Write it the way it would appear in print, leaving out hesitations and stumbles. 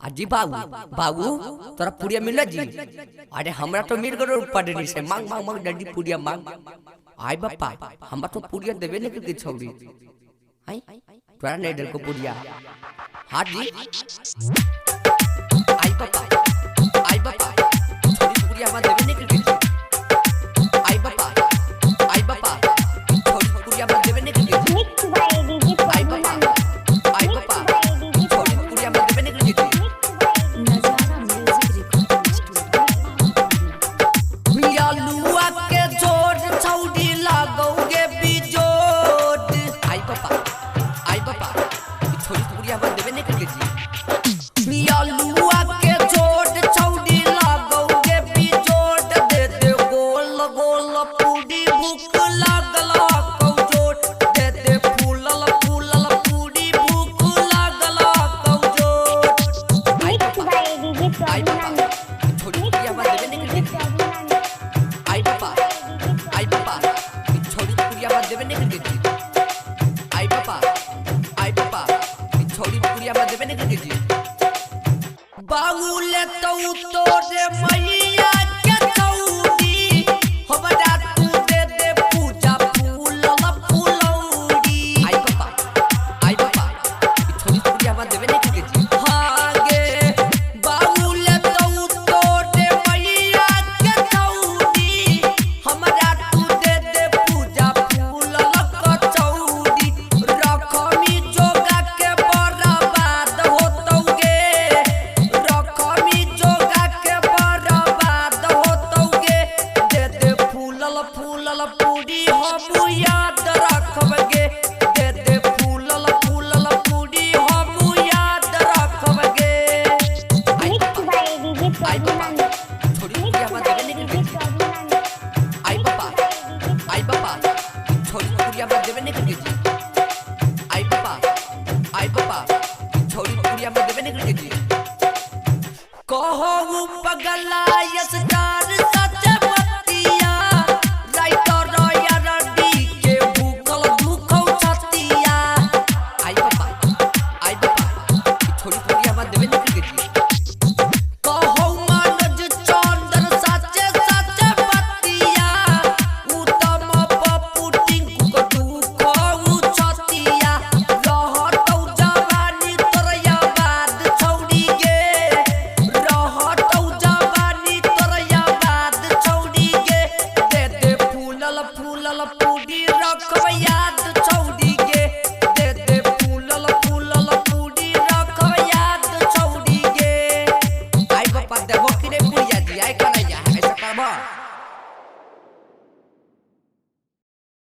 अजी बाबू बाबू तोरा पुड़िया मिल जी। अरे हमरा तो मिल गलो पड़नी से मांग मांग मांग डंडी पुड़िया मांग। आई बापा हमरा तो पुड़िया देबे नहीं के छौरी। आई तोरा नहीं डल को पुड़िया। हां जी आई बापा छोरी पुड़िया में देबे नहीं के। आई बापा छोरी पुड़िया में देबे नहीं के। आई बापा छोरी पुड़िया में देबे नहीं के। बाबूले तो तोरे मैया के चौड़ी हमरा तू दे दे पूजा फूल फूलौड़ी। आई बाबा छोरी पुड़िया में देबे नहीं के जी। हां गे बाबूले तो तोरे मैया के चौड़ी हमरा तू दे दे पूजा फूल कचौड़ी। रखमी जोगा के बर्बाद होतौ गे। फूलल पूरी हम याद रखबगे। दे दे फूलल पूरी हम याद रखबगे। आई बाबा छोरी पुड़िया में देबे नहीं के। आई बाबा छोरी पुड़िया में देबे नहीं के। आई बाबा छोरी पुड़िया में देबे नहीं के। कहू पगला यस